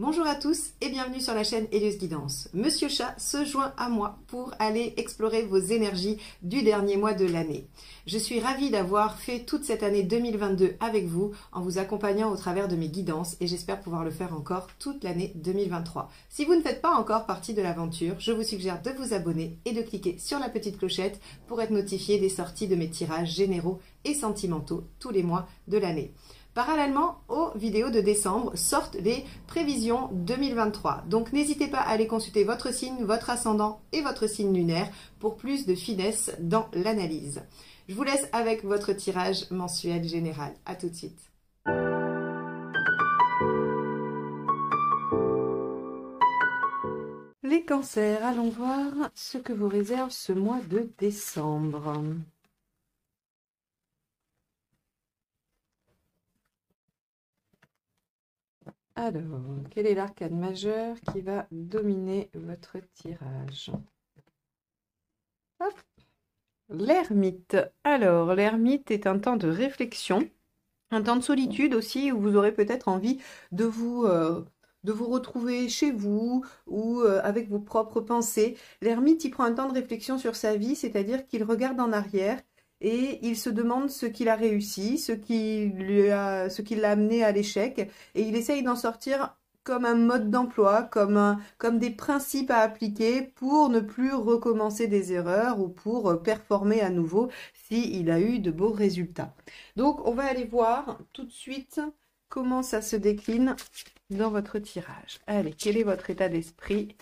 Bonjour à tous et bienvenue sur la chaîne Elios Guidance. Monsieur Chat se joint à moi pour aller explorer vos énergies du dernier mois de l'année. Je suis ravie d'avoir fait toute cette année 2022 avec vous en vous accompagnant au travers de mes guidances et j'espère pouvoir le faire encore toute l'année 2023. Si vous ne faites pas encore partie de l'aventure, je vous suggère de vous abonner et de cliquer sur la petite clochette pour être notifié des sorties de mes tirages généraux et sentimentaux tous les mois de l'année. Parallèlement aux vidéos de décembre sortent les prévisions 2023. Donc n'hésitez pas à aller consulter votre signe, votre ascendant et votre signe lunaire pour plus de finesse dans l'analyse. Je vous laisse avec votre tirage mensuel général. À tout de suite. Les cancers, allons voir ce que vous réserve ce mois de décembre. Alors, quel est l'arcane majeur qui va dominer votre tirage? L'ermite. Alors, l'ermite est un temps de réflexion, un temps de solitude aussi, où vous aurez peut-être envie de vous retrouver chez vous ou avec vos propres pensées. L'ermite, il prend un temps de réflexion sur sa vie, c'est-à-dire qu'il regarde en arrière et il se demande ce qu'il a réussi, ce qui l'a amené à l'échec, et il essaye d'en sortir comme un mode d'emploi, comme des principes à appliquer pour ne plus recommencer des erreurs ou pour performer à nouveau s'il a eu de beaux résultats. Donc, on va aller voir tout de suite comment ça se décline dans votre tirage. Allez, quel est votre état d'esprit ?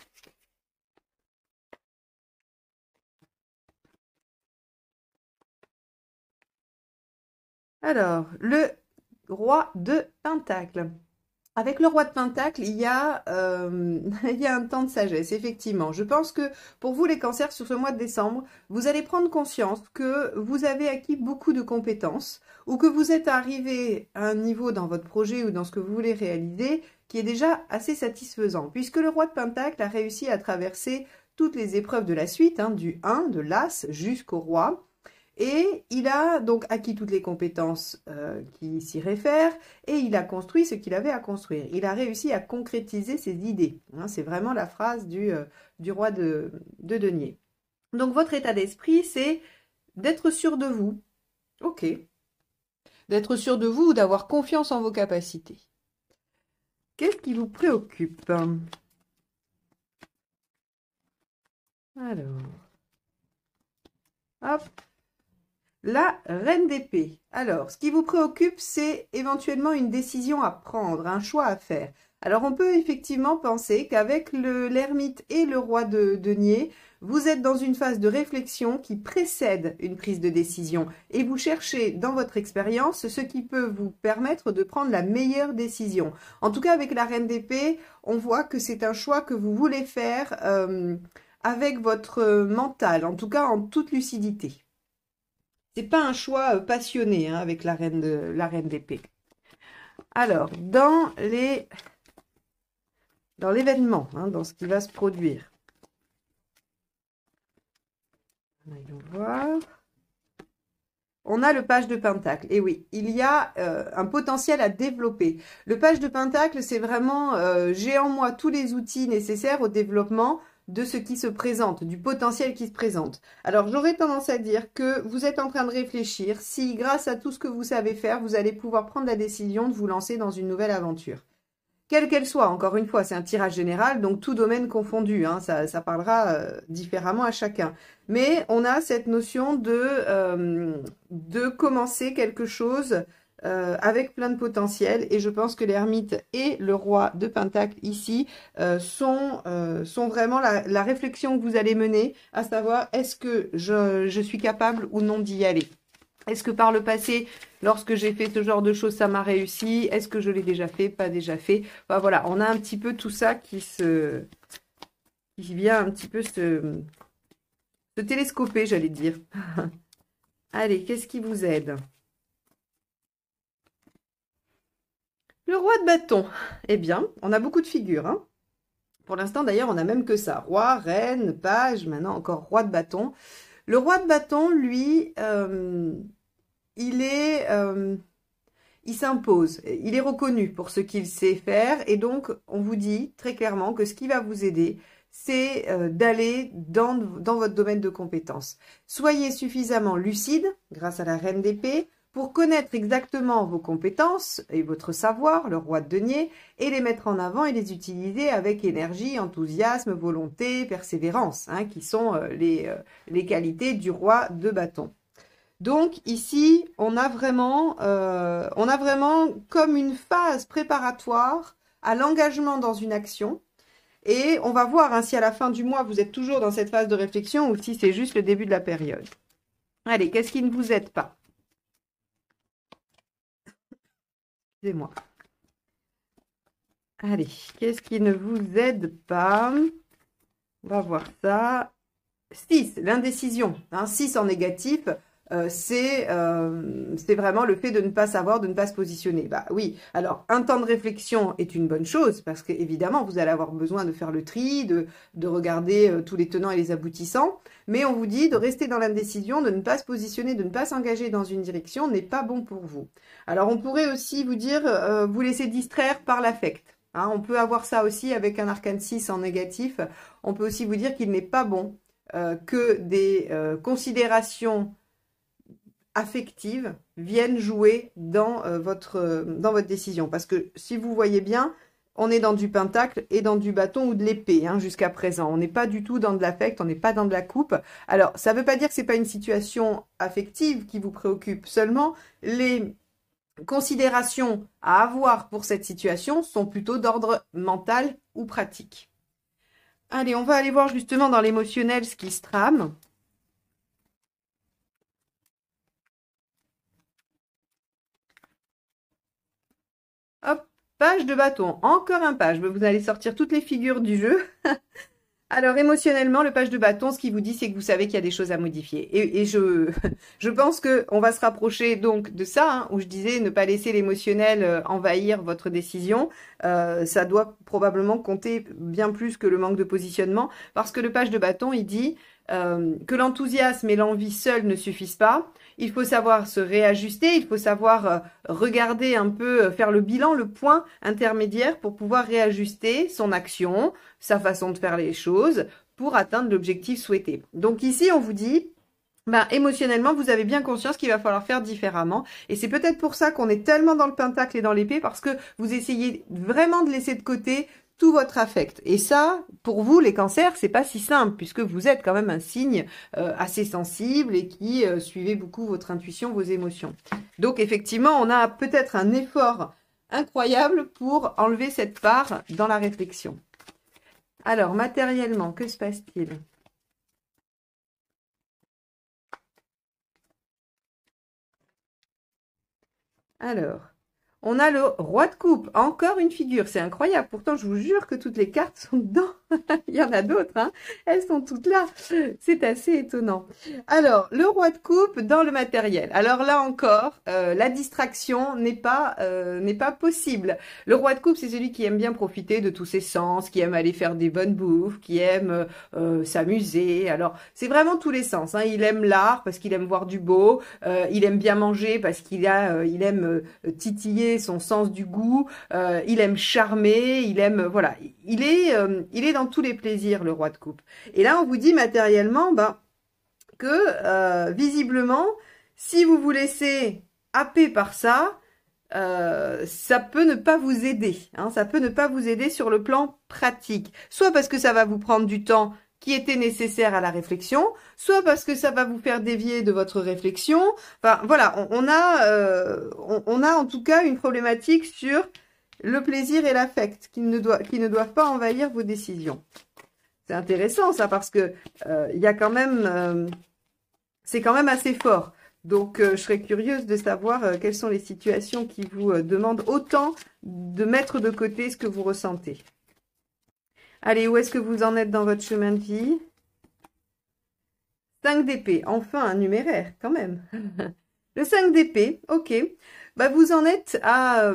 Alors, le roi de Pentacle. Avec le roi de Pentacle, il y a un temps de sagesse, effectivement. Je pense que pour vous, les cancers, sur ce mois de décembre, vous allez prendre conscience que vous avez acquis beaucoup de compétences ou que vous êtes arrivé à un niveau dans votre projet ou dans ce que vous voulez réaliser qui est déjà assez satisfaisant, puisque le roi de Pentacle a réussi à traverser toutes les épreuves de la suite, du 1, de l'As jusqu'au roi. Et il a donc acquis toutes les compétences qui s'y réfèrent et il a construit ce qu'il avait à construire. Il a réussi à concrétiser ses idées. C'est vraiment la phrase du roi de denier. Donc votre état d'esprit, c'est d'être sûr de vous. Ok. D'être sûr de vous ou d'avoir confiance en vos capacités. Qu'est-ce qui vous préoccupe? Alors. Hop. La reine d'épée. Alors, ce qui vous préoccupe, c'est éventuellement une décision à prendre, un choix à faire. Alors, on peut effectivement penser qu'avec l'ermite et le roi de denier, vous êtes dans une phase de réflexion qui précède une prise de décision et vous cherchez dans votre expérience ce qui peut vous permettre de prendre la meilleure décision. En tout cas, avec la reine d'épée, on voit que c'est un choix que vous voulez faire avec votre mental, en tout cas en toute lucidité. C'est pas un choix passionné avec la reine d'épée. Alors, dans l'événement, dans ce qui va se produire. Allons voir. On a le page de Pentacle. Et oui, il y a un potentiel à développer. Le page de Pentacle, c'est vraiment j'ai en moi tous les outils nécessaires au développement de ce qui se présente, du potentiel qui se présente. Alors, j'aurais tendance à dire que vous êtes en train de réfléchir si, grâce à tout ce que vous savez faire, vous allez pouvoir prendre la décision de vous lancer dans une nouvelle aventure. Quelle qu'elle soit, encore une fois, c'est un tirage général, donc tout domaine confondu, ça parlera différemment à chacun. Mais on a cette notion de commencer quelque chose avec plein de potentiel, et je pense que l'ermite et le roi de Pentacle ici sont vraiment la réflexion que vous allez mener, à savoir est-ce que je suis capable ou non d'y aller. Est-ce que par le passé, lorsque j'ai fait ce genre de choses, ça m'a réussi? Est-ce que je l'ai déjà fait, pas déjà fait? Enfin, voilà, on a un petit peu tout ça qui vient un petit peu se télescoper, j'allais dire. Allez, qu'est-ce qui vous aide? Le roi de bâton. Eh bien, on a beaucoup de figures. Pour l'instant, d'ailleurs, on n'a même que ça. Roi, reine, page, maintenant encore roi de bâton. Le roi de bâton, lui, il il s'impose, il est reconnu pour ce qu'il sait faire et donc on vous dit très clairement que ce qui va vous aider, c'est d'aller dans votre domaine de compétences. Soyez suffisamment lucide grâce à la reine d'épée pour connaître exactement vos compétences et votre savoir, le roi de denier, et les mettre en avant et les utiliser avec énergie, enthousiasme, volonté, persévérance, hein, qui sont les qualités du roi de bâton. Donc ici, on a vraiment comme une phase préparatoire à l'engagement dans une action. Et on va voir hein, si à la fin du mois, vous êtes toujours dans cette phase de réflexion ou si c'est juste le début de la période. Allez, qu'est-ce qui ne vous aide pas? Excusez-moi. Allez, qu'est-ce qui ne vous aide pas? On va voir ça. 6, l'indécision. Hein, 6 en négatif. C'est vraiment le fait de ne pas savoir, de ne pas se positionner. Bah oui, alors un temps de réflexion est une bonne chose parce que évidemment vous allez avoir besoin de faire le tri, de regarder tous les tenants et les aboutissants, mais on vous dit de rester dans l'indécision, de ne pas se positionner, de ne pas s'engager dans une direction n'est pas bon pour vous. Alors on pourrait aussi vous dire vous laisser distraire par l'affect. Hein, on peut avoir ça aussi avec un arcane 6 en négatif. On peut aussi vous dire qu'il n'est pas bon que des considérations affectives viennent jouer dans votre décision. Parce que si vous voyez bien, on est dans du pentacle et dans du bâton ou de l'épée hein, jusqu'à présent. On n'est pas du tout dans de l'affect, on n'est pas dans de la coupe. Alors, ça ne veut pas dire que ce n'est pas une situation affective qui vous préoccupe. Seulement, les considérations à avoir pour cette situation sont plutôt d'ordre mental ou pratique. Allez, on va aller voir justement dans l'émotionnel ce qui se trame. Hop, page de bâton, encore un page. Vous allez sortir toutes les figures du jeu. Alors, émotionnellement, le page de bâton, ce qui vous dit, c'est que vous savez qu'il y a des choses à modifier. Et je pense qu'on va se rapprocher donc de ça, hein, où je disais ne pas laisser l'émotionnel envahir votre décision. Ça doit probablement compter bien plus que le manque de positionnement, parce que le page de bâton, il dit que l'enthousiasme et l'envie seuls ne suffisent pas. Il faut savoir se réajuster, il faut savoir regarder un peu, faire le bilan, le point intermédiaire pour pouvoir réajuster son action, sa façon de faire les choses pour atteindre l'objectif souhaité. Donc ici, on vous dit, émotionnellement, vous avez bien conscience qu'il va falloir faire différemment. Et c'est peut-être pour ça qu'on est tellement dans le pentacle et dans l'épée, parce que vous essayez vraiment de laisser de côté tout votre affect. Et ça, pour vous, les cancers, c'est pas si simple, puisque vous êtes quand même un signe assez sensible et qui suivez beaucoup votre intuition, vos émotions. Donc, effectivement, on a peut-être un effort incroyable pour enlever cette part dans la réflexion. Alors, matériellement, que se passe-t-il? Alors, on a le roi de coupe, encore une figure, c'est incroyable. Pourtant, je vous jure que toutes les cartes sont dedans. Il y en a d'autres, hein. Elles sont toutes là. C'est assez étonnant. Alors, le roi de coupe dans le matériel. Alors là encore, la distraction n'est pas possible. Le roi de coupe, c'est celui qui aime bien profiter de tous ses sens, qui aime aller faire des bonnes bouffes, qui aime s'amuser. Alors, c'est vraiment tous les sens, hein. Il aime l'art parce qu'il aime voir du beau. Il aime bien manger parce qu'il aime titiller son sens du goût, il aime charmer, il aime, voilà, il est dans tous les plaisirs, le roi de coupe. Et là, on vous dit matériellement, que visiblement, si vous vous laissez happer par ça, ça peut ne pas vous aider, hein, ça peut ne pas vous aider sur le plan pratique, soit parce que ça va vous prendre du temps qui était nécessaire à la réflexion, soit parce que ça va vous faire dévier de votre réflexion. Enfin, voilà, on a en tout cas une problématique sur le plaisir et l'affect qui ne doivent pas envahir vos décisions. C'est intéressant ça parce que il y a quand même, c'est quand même assez fort. Donc, je serais curieuse de savoir quelles sont les situations qui vous demandent autant de mettre de côté ce que vous ressentez. Allez, où est-ce que vous en êtes dans votre chemin de vie? 5 d'épée, enfin un numéraire, quand même. Le 5 d'épée, ok. Vous en êtes à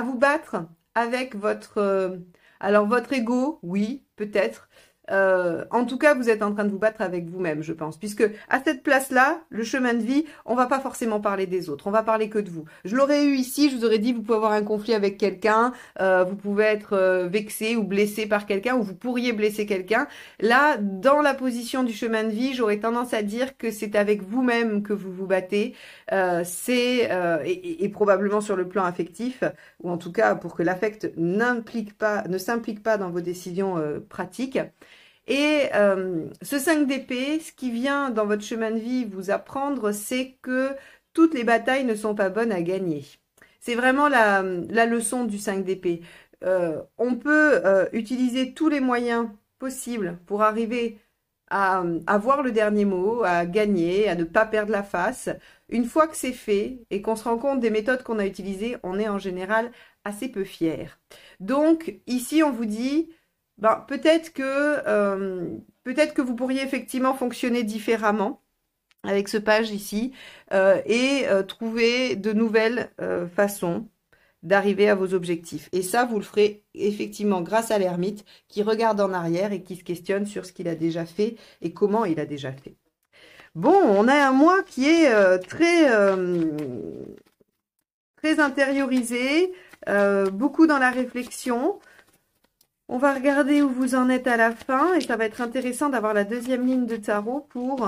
vous battre avec votre... alors, votre ego, oui, peut-être. En tout cas, vous êtes en train de vous battre avec vous-même, je pense, puisque à cette place-là, le chemin de vie, on va pas forcément parler des autres, on va parler que de vous. Je l'aurais eu ici, je vous aurais dit, vous pouvez avoir un conflit avec quelqu'un, vous pouvez être vexé ou blessé par quelqu'un, ou vous pourriez blesser quelqu'un. Là, dans la position du chemin de vie, j'aurais tendance à dire que c'est avec vous-même que vous vous battez, et probablement sur le plan affectif, ou en tout cas pour que l'affect ne s'implique pas dans vos décisions pratiques. Et ce 5 d'épée, ce qui vient dans votre chemin de vie vous apprendre, c'est que toutes les batailles ne sont pas bonnes à gagner. C'est vraiment la leçon du 5 d'épée. On peut utiliser tous les moyens possibles pour arriver à avoir le dernier mot, à gagner, à ne pas perdre la face. Une fois que c'est fait et qu'on se rend compte des méthodes qu'on a utilisées, on est en général assez peu fier. Donc ici, on vous dit... Ben, peut-être que vous pourriez effectivement fonctionner différemment avec ce page ici et trouver de nouvelles façons d'arriver à vos objectifs. Et ça, vous le ferez effectivement grâce à l'ermite qui regarde en arrière et qui se questionne sur ce qu'il a déjà fait et comment il a déjà fait. Bon, on a un moi qui est très intériorisé, beaucoup dans la réflexion. On va regarder où vous en êtes à la fin et ça va être intéressant d'avoir la deuxième ligne de tarot pour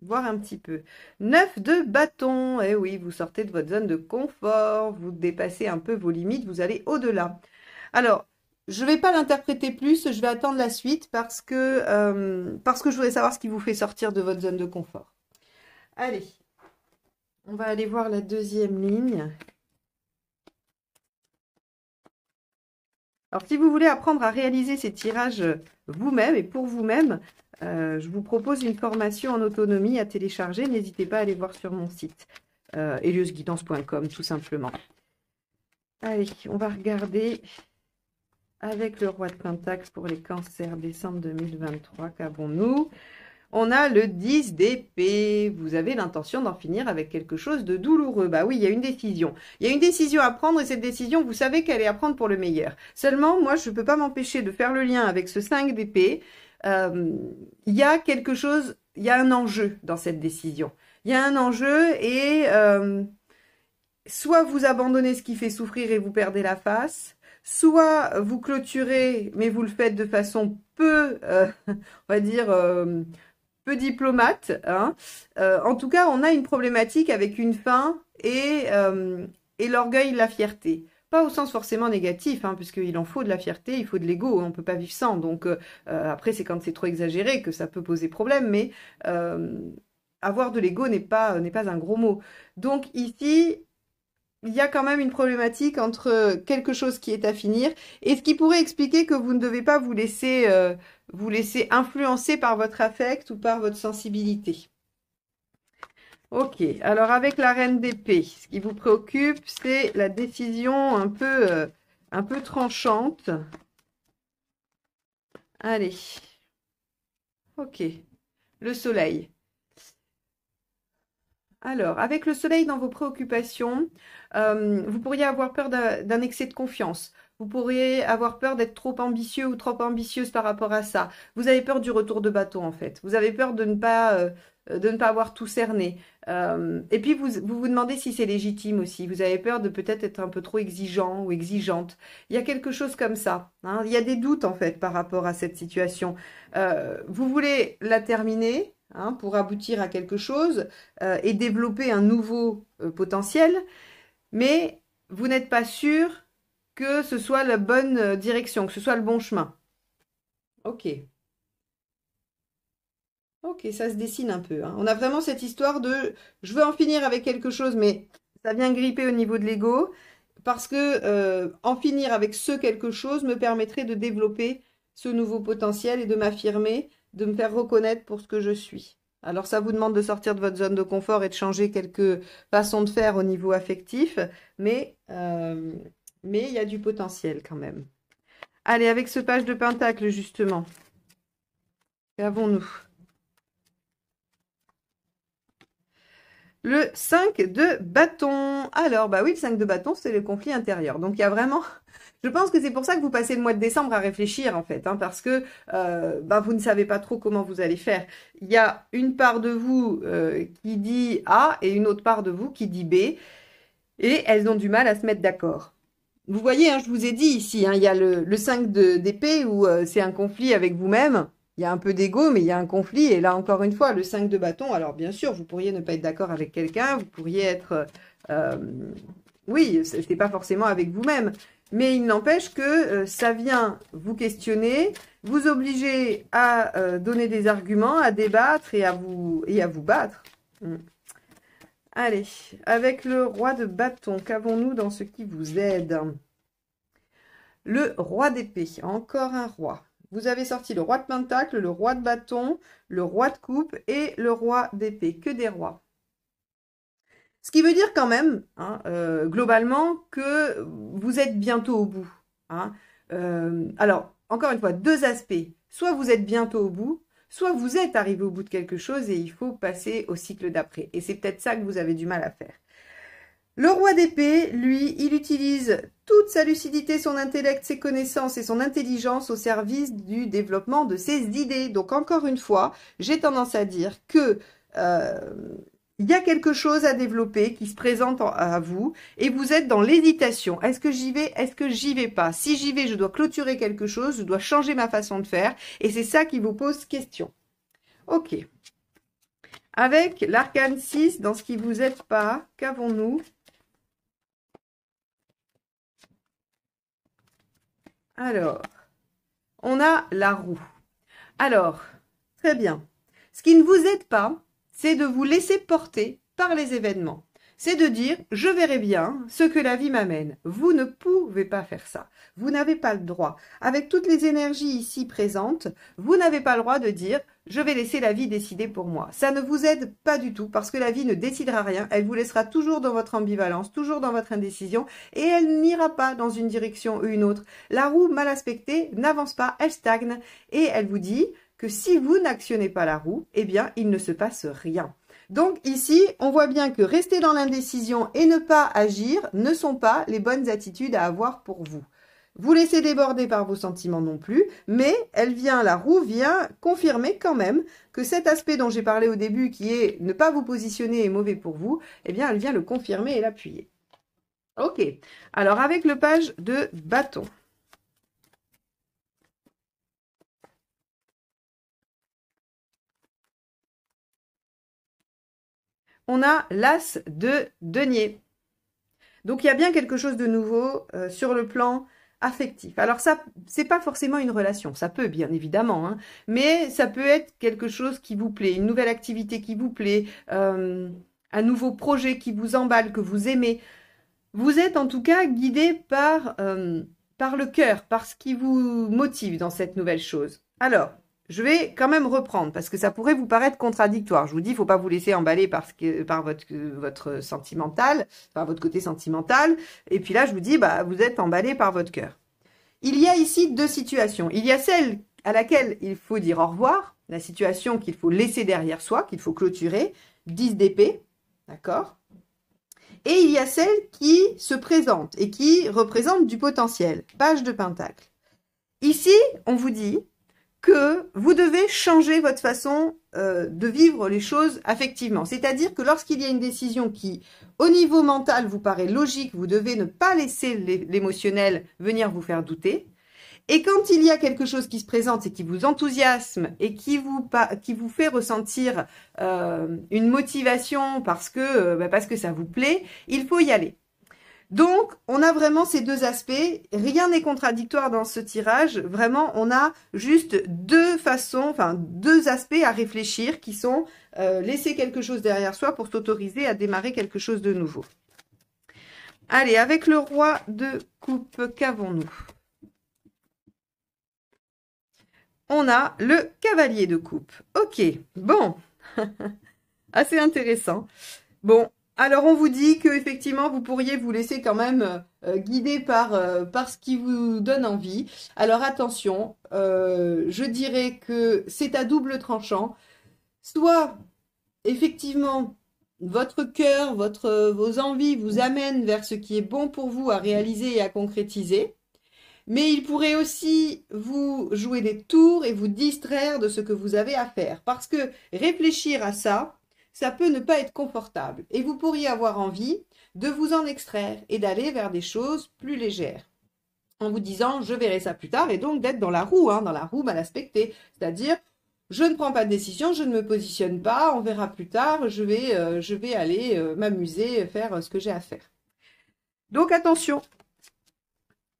voir un petit peu. 9 de bâton. Eh oui, vous sortez de votre zone de confort, vous dépassez un peu vos limites, vous allez au-delà. Alors, je ne vais pas l'interpréter plus, je vais attendre la suite parce que je voudrais savoir ce qui vous fait sortir de votre zone de confort. Allez, on va aller voir la deuxième ligne. Alors, si vous voulez apprendre à réaliser ces tirages vous-même et pour vous-même, je vous propose une formation en autonomie à télécharger. N'hésitez pas à aller voir sur mon site, heliosguidance.com, tout simplement. Allez, on va regarder avec le roi de Pentacle pour les cancers décembre 2023. Qu'avons-nous ? On a le 10 d'épée. Vous avez l'intention d'en finir avec quelque chose de douloureux. Bah oui, il y a une décision. Il y a une décision à prendre et cette décision, vous savez qu'elle est à prendre pour le meilleur. Seulement, moi, je ne peux pas m'empêcher de faire le lien avec ce 5 d'épée. Il y a quelque chose, il y a un enjeu dans cette décision. Il y a un enjeu et soit vous abandonnez ce qui fait souffrir et vous perdez la face, soit vous clôturez, mais vous le faites de façon peu, on va dire... peu diplomate, hein. En tout cas, on a une problématique avec une fin et l'orgueil, la fierté. Pas au sens forcément négatif, hein, puisqu'il en faut de la fierté, il faut de l'ego, on ne peut pas vivre sans. Donc après, c'est quand c'est trop exagéré que ça peut poser problème, mais avoir de l'ego n'est pas un gros mot. Donc ici, il y a quand même une problématique entre quelque chose qui est à finir et ce qui pourrait expliquer que vous ne devez pas vous laisser influencer par votre affect ou par votre sensibilité. Ok, alors avec la reine d'épée, ce qui vous préoccupe, c'est la décision un peu tranchante. Allez, ok, le soleil. Alors, avec le soleil dans vos préoccupations, vous pourriez avoir peur d'un excès de confiance. Vous pourriez avoir peur d'être trop ambitieux ou trop ambitieuse par rapport à ça. Vous avez peur du retour de bateau, en fait. Vous avez peur de ne pas avoir tout cerné. Et puis, vous demandez si c'est légitime aussi. Vous avez peur de peut-être être un peu trop exigeant ou exigeante. Il y a quelque chose comme ça, hein. Il y a des doutes, en fait, par rapport à cette situation. Vous voulez la terminer, hein, pour aboutir à quelque chose et développer un nouveau potentiel, mais vous n'êtes pas sûr que ce soit la bonne direction, que ce soit le bon chemin. Ok. Ok, ça se dessine un peu, hein. On a vraiment cette histoire de je veux en finir avec quelque chose, mais ça vient gripper au niveau de l'ego, parce que en finir avec ce quelque chose me permettrait de développer ce nouveau potentiel et de m'affirmer, de me faire reconnaître pour ce que je suis. Alors ça vous demande de sortir de votre zone de confort et de changer quelques façons de faire au niveau affectif, mais il y a du potentiel quand même. Allez, avec ce page de Pentacle justement, qu'avons-nous ? Le 5 de bâton. Alors, bah oui, le 5 de bâton, c'est le conflit intérieur. Donc, il y a vraiment... Je pense que c'est pour ça que vous passez le mois de décembre à réfléchir, en fait, hein, parce que bah, vous ne savez pas trop comment vous allez faire. Il y a une part de vous qui dit A et une autre part de vous qui dit B, et elles ont du mal à se mettre d'accord. Vous voyez, hein, je vous ai dit ici, hein, il y a le 5 d'épée où c'est un conflit avec vous-même. Il y a un peu d'ego, mais il y a un conflit. Et là, encore une fois, le 5 de bâton. Alors, bien sûr, vous pourriez ne pas être d'accord avec quelqu'un. Vous pourriez être... oui, c'est pas forcément avec vous-même. Mais il n'empêche que ça vient vous questionner, vous obliger à donner des arguments, à débattre et à vous battre. Allez, avec le roi de bâton, qu'avons-nous dans ce qui vous aide? Le roi d'épée, encore un roi. Vous avez sorti le roi de pentacle, le roi de bâton, le roi de coupe et le roi d'épée. Que des rois. Ce qui veut dire quand même, hein, globalement, que vous êtes bientôt au bout. Hein. Alors, encore une fois, deux aspects. Soit vous êtes bientôt au bout, soit vous êtes arrivé au bout de quelque chose et il faut passer au cycle d'après. Et c'est peut-être ça que vous avez du mal à faire. Le roi d'épée, lui, il utilise toute sa lucidité, son intellect, ses connaissances et son intelligence au service du développement de ses idées. Donc, encore une fois, j'ai tendance à dire que il y a quelque chose à développer qui se présente à vous et vous êtes dans l'hésitation. Est-ce que j'y vais? Est-ce que j'y vais pas? Si j'y vais, je dois clôturer quelque chose, je dois changer ma façon de faire et c'est ça qui vous pose question. Ok. Avec l'arcane 6, dans ce qui vous aide pas, qu'avons-nous? Alors, on a la roue. Alors, très bien. Ce qui ne vous aide pas, c'est de vous laisser porter par les événements. C'est de dire, je verrai bien ce que la vie m'amène. Vous ne pouvez pas faire ça. Vous n'avez pas le droit. Avec toutes les énergies ici présentes, vous n'avez pas le droit de dire, je vais laisser la vie décider pour moi. Ça ne vous aide pas du tout parce que la vie ne décidera rien. Elle vous laissera toujours dans votre ambivalence, toujours dans votre indécision et elle n'ira pas dans une direction ou une autre. La roue mal aspectée n'avance pas, elle stagne et elle vous dit que si vous n'actionnez pas la roue, eh bien, il ne se passe rien. Donc ici, on voit bien que rester dans l'indécision et ne pas agir ne sont pas les bonnes attitudes à avoir pour vous. Vous laissez déborder par vos sentiments non plus, mais la roue vient confirmer quand même que cet aspect dont j'ai parlé au début, qui est ne pas vous positionner est mauvais pour vous, eh bien, elle vient le confirmer et l'appuyer. Ok, alors avec le page de bâton. On a l'as de denier. Donc, il y a bien quelque chose de nouveau sur le plan affectif. Alors, ça, c'est pas forcément une relation. Ça peut, bien évidemment, hein, mais ça peut être quelque chose qui vous plaît, une nouvelle activité qui vous plaît, un nouveau projet qui vous emballe, que vous aimez. Vous êtes en tout cas guidé par le cœur, par ce qui vous motive dans cette nouvelle chose. Alors, je vais quand même reprendre parce que ça pourrait vous paraître contradictoire. Je vous dis, il ne faut pas vous laisser emballer par votre sentimental, par votre côté sentimental. Et puis là, je vous dis, bah, vous êtes emballé par votre cœur. Il y a ici deux situations. Il y a celle à laquelle il faut dire au revoir, la situation qu'il faut laisser derrière soi, qu'il faut clôturer, 10 d'épée, d'accord ? Et il y a celle qui se présente et qui représente du potentiel, page de pentacle. Ici, on vous dit que vous devez changer votre façon de vivre les choses affectivement. C'est-à-dire que lorsqu'il y a une décision qui, au niveau mental, vous paraît logique, vous devez ne pas laisser l'émotionnel venir vous faire douter. Et quand il y a quelque chose qui se présente et qui vous enthousiasme et qui vous fait ressentir une motivation parce que ça vous plaît, il faut y aller. Donc, on a vraiment ces deux aspects. Rien n'est contradictoire dans ce tirage. Vraiment, on a juste deux aspects à réfléchir qui sont laisser quelque chose derrière soi pour s'autoriser à démarrer quelque chose de nouveau. Allez, avec le roi de coupe, qu'avons-nous ? On a le cavalier de coupe. Ok, bon, assez intéressant. Bon, alors on vous dit que effectivement vous pourriez vous laisser quand même guider par ce qui vous donne envie. Alors attention, je dirais que c'est à double tranchant. Soit effectivement votre cœur, vos envies vous amènent vers ce qui est bon pour vous à réaliser et à concrétiser. Mais il pourrait aussi vous jouer des tours et vous distraire de ce que vous avez à faire. Parce que réfléchir à ça, ça peut ne pas être confortable. Et vous pourriez avoir envie de vous en extraire et d'aller vers des choses plus légères. En vous disant, je verrai ça plus tard, et donc d'être dans la roue, dans la roue mal aspectée. C'est-à-dire, je ne prends pas de décision, je ne me positionne pas, on verra plus tard, je vais aller m'amuser, faire ce que j'ai à faire. Donc attention.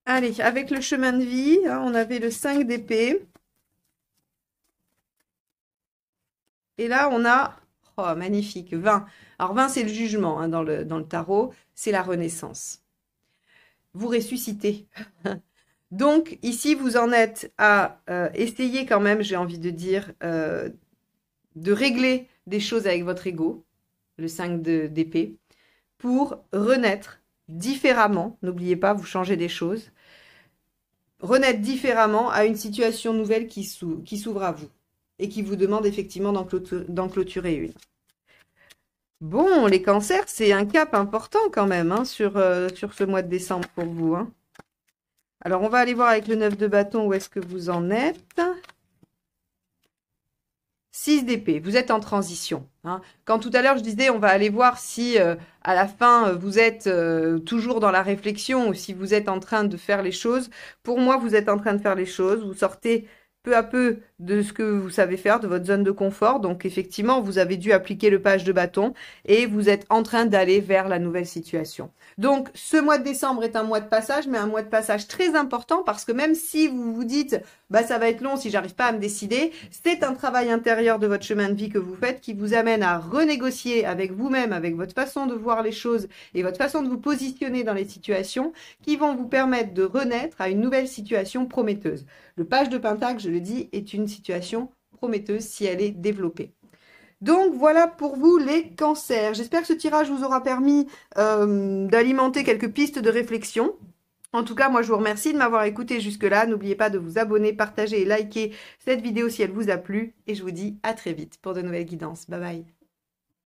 Allez, avec le chemin de vie, on avait le 5 d'épée. Et là, on a, oh magnifique, 20. Alors 20, c'est le jugement dans le tarot, c'est la renaissance. Vous ressuscitez. Donc ici, vous en êtes à essayer quand même, j'ai envie de dire, de régler des choses avec votre ego, le 5 d'épée, pour renaître différemment. N'oubliez pas, vous changez des choses. Renaître différemment à une situation nouvelle qui s'ouvre à vous et qui vous demande effectivement d'en clôturer une. Bon, les cancers, c'est un cap important quand même sur ce mois de décembre pour vous. Alors, on va aller voir avec le 9 de bâton où est-ce que vous en êtes. 6 d'épée, vous êtes en transition. Quand tout à l'heure, je disais, on va aller voir si à la fin, vous êtes toujours dans la réflexion ou si vous êtes en train de faire les choses. Pour moi, vous êtes en train de faire les choses. Vous sortez peu à peu de ce que vous savez faire, de votre zone de confort. Donc, effectivement, vous avez dû appliquer le page de bâton et vous êtes en train d'aller vers la nouvelle situation. Donc, ce mois de décembre est un mois de passage, mais un mois de passage très important parce que même si vous vous dites, bah, ça va être long si j'arrive pas à me décider, c'est un travail intérieur de votre chemin de vie que vous faites qui vous amène à renégocier avec vous-même, avec votre façon de voir les choses et votre façon de vous positionner dans les situations qui vont vous permettre de renaître à une nouvelle situation prometteuse. Le page de Pentacle, je le dis, est une situation prometteuse si elle est développée. Donc voilà pour vous les cancers. J'espère que ce tirage vous aura permis d'alimenter quelques pistes de réflexion. En tout cas, moi je vous remercie de m'avoir écouté jusque-là. N'oubliez pas de vous abonner, partager et liker cette vidéo si elle vous a plu. Et je vous dis à très vite pour de nouvelles guidances. Bye bye.